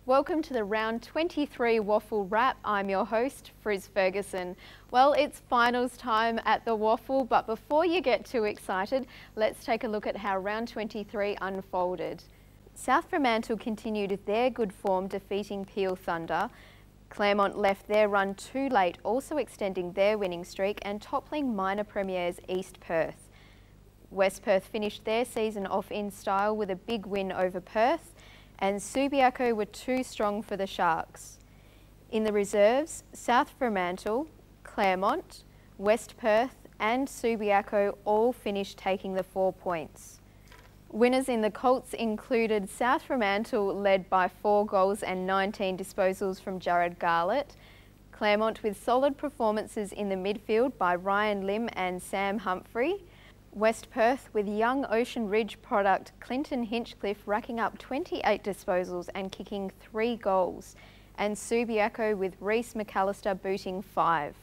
Welcome to the round 23 WAFL Wrap. I'm your host, Frizz Ferguson. Well, it's finals time at the WAFL, but before you get too excited, let's take a look at how round 23 unfolded. South Fremantle continued their good form, defeating Peel Thunder. Claremont left their run too late, also extending their winning streak and toppling minor premiers East Perth. West Perth finished their season off in style with a big win over Perth, and Subiaco were too strong for the Sharks. In the reserves, South Fremantle, Claremont, West Perth and Subiaco all finished taking the 4 points. Winners in the Colts included South Fremantle, led by 4 goals and 19 disposals from Jared Garlett, Claremont with solid performances in the midfield by Ryan Lim and Sam Humphrey, West Perth with young Ocean Ridge product Clinton Hinchcliffe racking up 28 disposals and kicking 3 goals, and Subiaco with Reece McAllister booting 5.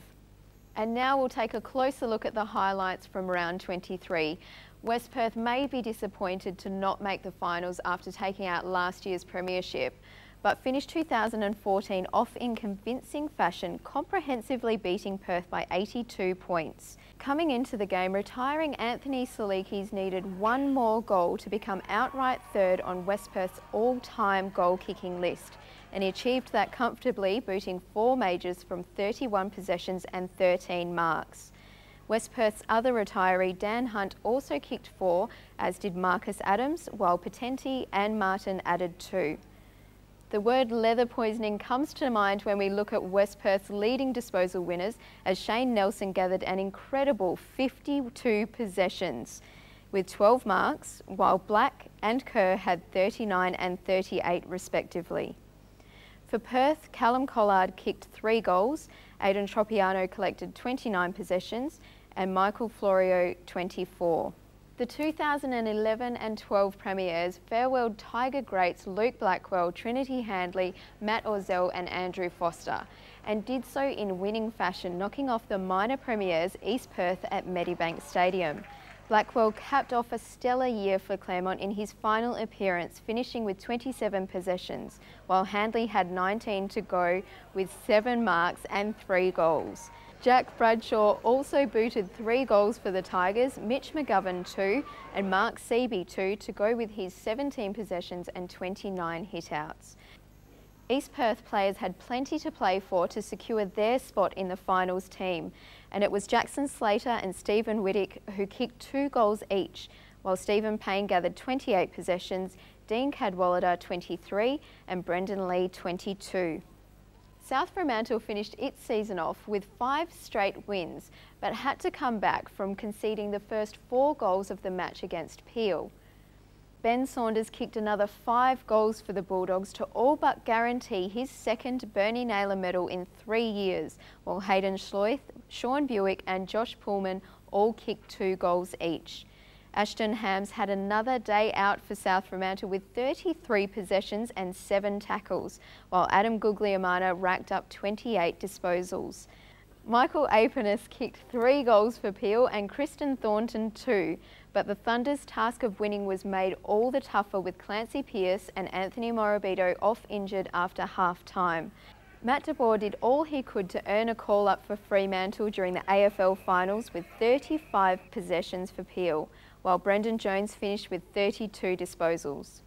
And now we'll take a closer look at the highlights from round 23. West Perth may be disappointed to not make the finals after taking out last year's premiership, but finished 2014 off in convincing fashion, comprehensively beating Perth by 82 points. Coming into the game, retiring Anthony Salikis needed 1 more goal to become outright third on West Perth's all-time goal-kicking list, and he achieved that comfortably, booting 4 majors from 31 possessions and 13 marks. West Perth's other retiree, Dan Hunt, also kicked 4, as did Marcus Adams, while Patenti and Martin added 2. The word leather poisoning comes to mind when we look at West Perth's leading disposal winners, as Shane Nelson gathered an incredible 52 possessions with 12 marks, while Black and Kerr had 39 and 38 respectively. For Perth, Callum Collard kicked 3 goals, Aidan Tropiano collected 29 possessions and Michael Florio 24. The 2011 and 12 premiers farewelled Tiger greats Luke Blackwell, Trinity Handley, Matt Orzell and Andrew Foster, and did so in winning fashion, knocking off the minor premiers East Perth at Medibank Stadium. Blackwell capped off a stellar year for Claremont in his final appearance, finishing with 27 possessions, while Handley had 19 to go with 7 marks and 3 goals. Jack Bradshaw also booted 3 goals for the Tigers, Mitch McGovern 2 and Mark Seaby 2 to go with his 17 possessions and 29 hitouts. East Perth players had plenty to play for to secure their spot in the finals team, and it was Jackson Slater and Stephen Whittick who kicked 2 goals each, while Stephen Payne gathered 28 possessions, Dean Cadwallader 23 and Brendan Lee 22. South Fremantle finished its season off with 5 straight wins, but had to come back from conceding the first 4 goals of the match against Peel. Ben Saunders kicked another 5 goals for the Bulldogs to all but guarantee his second Bernie Naylor medal in 3 years, while Hayden Schloith, Sean Buick and Josh Pullman all kicked 2 goals each. Ashton Hams had another day out for South Fremantle with 33 possessions and 7 tackles, while Adam Guglielmana racked up 28 disposals. Michael Apenis kicked 3 goals for Peel and Kristen Thornton 2, but the Thunder's task of winning was made all the tougher with Clancy Pearce and Anthony Morabito off injured after half-time. Matt de Boer did all he could to earn a call-up for Fremantle during the AFL Finals with 35 possessions for Peel, while Brendan Jones finished with 32 disposals.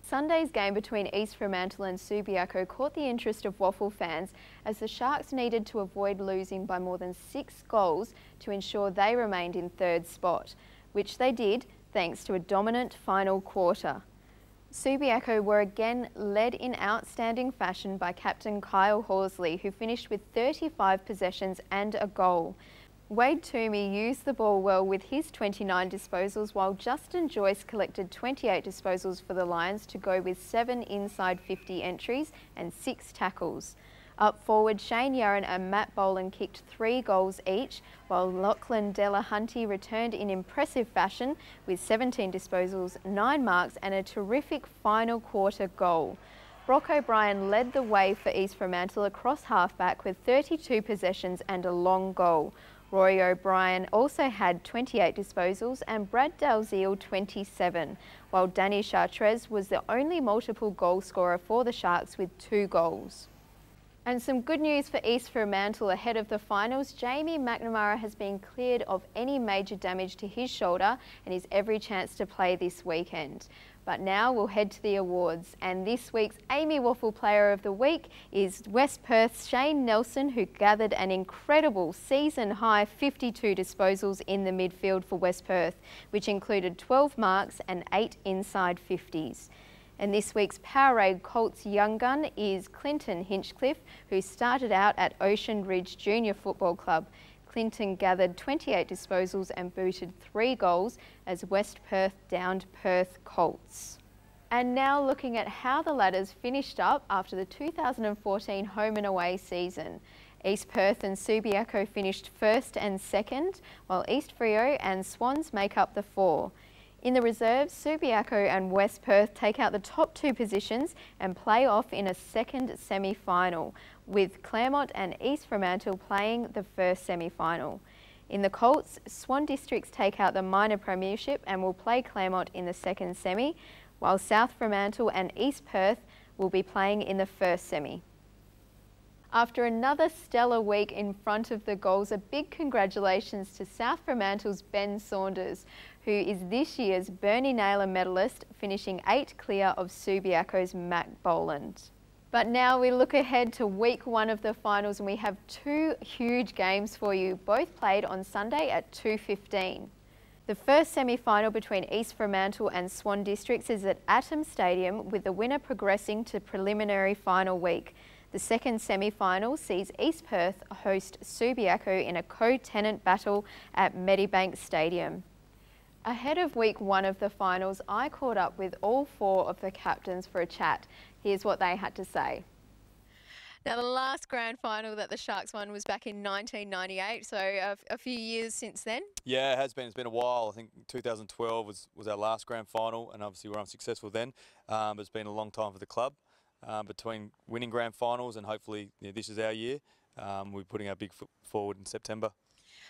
Sunday's game between East Fremantle and Subiaco caught the interest of WAFL fans, as the Sharks needed to avoid losing by more than 6 goals to ensure they remained in 3rd spot, which they did thanks to a dominant final quarter. Subiaco were again led in outstanding fashion by captain Kyle Horsley, who finished with 35 possessions and a goal. Wade Toomey used the ball well with his 29 disposals, while Justin Joyce collected 28 disposals for the Lions to go with 7 inside 50 entries and 6 tackles. Up forward, Shane Yarran and Matt Boland kicked 3 goals each, while Lachlan Delahunty returned in impressive fashion with 17 disposals, 9 marks and a terrific final quarter goal. Brock O'Brien led the way for East Fremantle across halfback with 32 possessions and a long goal, Roy O'Brien also had 28 disposals and Brad Dalziel 27, while Danny Chartres was the only multiple goal scorer for the Sharks with 2 goals. And some good news for East Fremantle ahead of the finals. Jamie McNamara has been cleared of any major damage to his shoulder and has every chance to play this weekend. But now we'll head to the awards, and this week's AAMI WAFL Player of the Week is West Perth's Shane Nelson, who gathered an incredible season-high 52 disposals in the midfield for West Perth, which included 12 marks and 8 inside 50s. And this week's Powerade Colts young gun is Clinton Hinchcliffe, who started out at Ocean Ridge Junior Football Club. Clinton gathered 28 disposals and booted 3 goals as West Perth downed Perth Colts. And now looking at how the ladders finished up after the 2014 home and away season. East Perth and Subiaco finished 1st and 2nd, while East Freo and Swans make up the 4. In the reserves, Subiaco and West Perth take out the top 2 positions and play off in a second semi-final, with Claremont and East Fremantle playing the first semi-final. In the Colts, Swan Districts take out the minor premiership and will play Claremont in the second semi, while South Fremantle and East Perth will be playing in the first semi. After another stellar week in front of the goals, a big congratulations to South Fremantle's Ben Saunders, who is this year's Bernie Naylor medalist, finishing 8 clear of Subiaco's Mac Boland. But now we look ahead to week 1 of the finals, and we have 2 huge games for you, both played on Sunday at 2:15. The first semi-final between East Fremantle and Swan Districts is at Atom Stadium, with the winner progressing to preliminary final week. The second semi-final sees East Perth host Subiaco in a co-tenant battle at Medibank Stadium. Ahead of week 1 of the finals, I caught up with all 4 of the captains for a chat. Here's what they had to say. Now, the last grand final that the Sharks won was back in 1998, so a few years since then. Yeah, it has been. It's been a while. I think 2012 was our last grand final, and obviously we were unsuccessful then. But it's been a long time for the club. Between winning grand finals and hopefully this is our year, we're putting our big foot forward in September.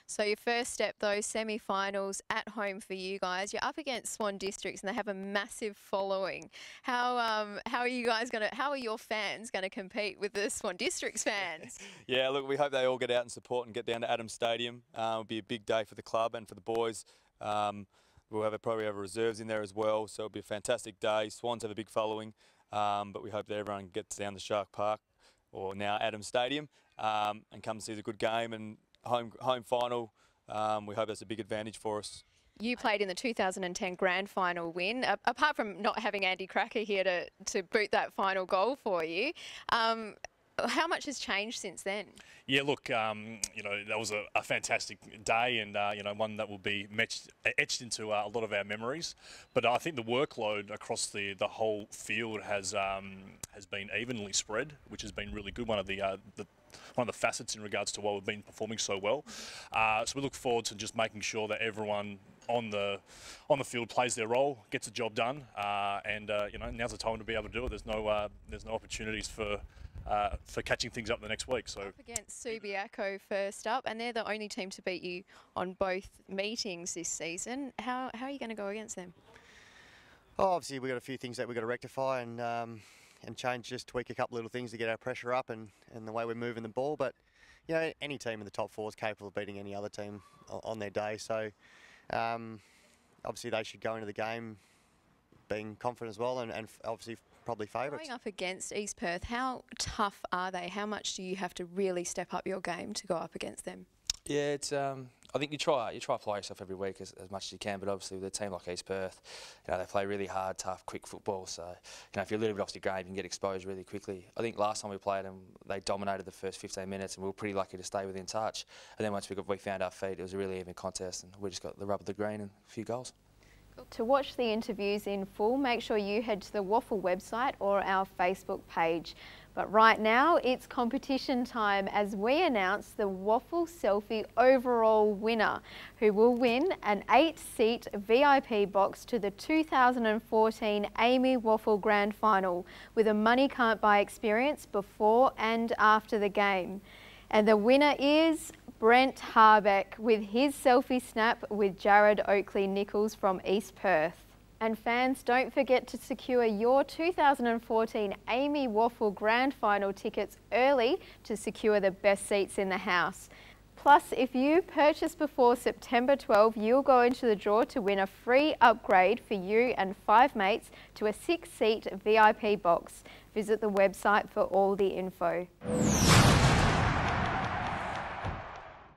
So your first step, though, semi-finals at home for you guys. You're up against Swan Districts, and they have a massive following. How are you guys gonna? How are your fans gonna compete with the Swan Districts fans? Yeah, look, we hope they all get out and support and get down to Adams Stadium. It'll be a big day for the club and for the boys. We'll probably have reserves in there as well, so it'll be a fantastic day. Swans have a big following, but we hope that everyone gets down to Shark Park, or now Adams Stadium, and come see the good game and home final. We hope that's a big advantage for us. You played in the 2010 grand final win. Apart from not having Andy Cracker here to boot that final goal for you, how much has changed since then? Yeah, look, that was a fantastic day, and one that will be etched into a lot of our memories. But I think the workload across the whole field has been evenly spread, which has been really good. One of the facets in regards to why we've been performing so well. So we look forward to just making sure that everyone on the field plays their role, gets the job done, and now's the time to be able to do it. There's no opportunities for catching things up the next week. So up against Subiaco first up, and they're the only team to beat you on both meetings this season. How are you going to go against them? Oh, obviously we've got a few things that we've got to rectify and change, just tweak a couple little things to get our pressure up and the way we're moving the ball. But any team in the top 4 is capable of beating any other team on their day. So obviously they should go into the game being confident as well, and obviously probably favourites. Going up against East Perth, how tough are they? How much do you have to really step up your game to go up against them? Yeah, it's. I think you try to apply yourself every week as much as you can, but obviously with a team like East Perth, they play really hard, tough, quick football. So if you're a little bit off your game, you can get exposed really quickly. I think last time we played them, they dominated the first 15 minutes, and we were pretty lucky to stay within touch. And then once we found our feet, it was a really even contest, and we just got the rub of the green and a few goals. To watch the interviews in full, make sure you head to the WAFL website or our Facebook page. But right now, it's competition time as we announce the WAFL Selfie overall winner, who will win an 8-seat VIP box to the 2014 AAMI WAFL Grand Final with a money can't buy experience before and after the game. And the winner is Brent Harbeck with his selfie snap with Jared Oakley-Nichols from East Perth. And fans, don't forget to secure your 2014 AAMI WAFL Grand Final tickets early to secure the best seats in the house. Plus, if you purchase before September 12, you'll go into the draw to win a free upgrade for you and 5 mates to a 6-seat VIP box. Visit the website for all the info.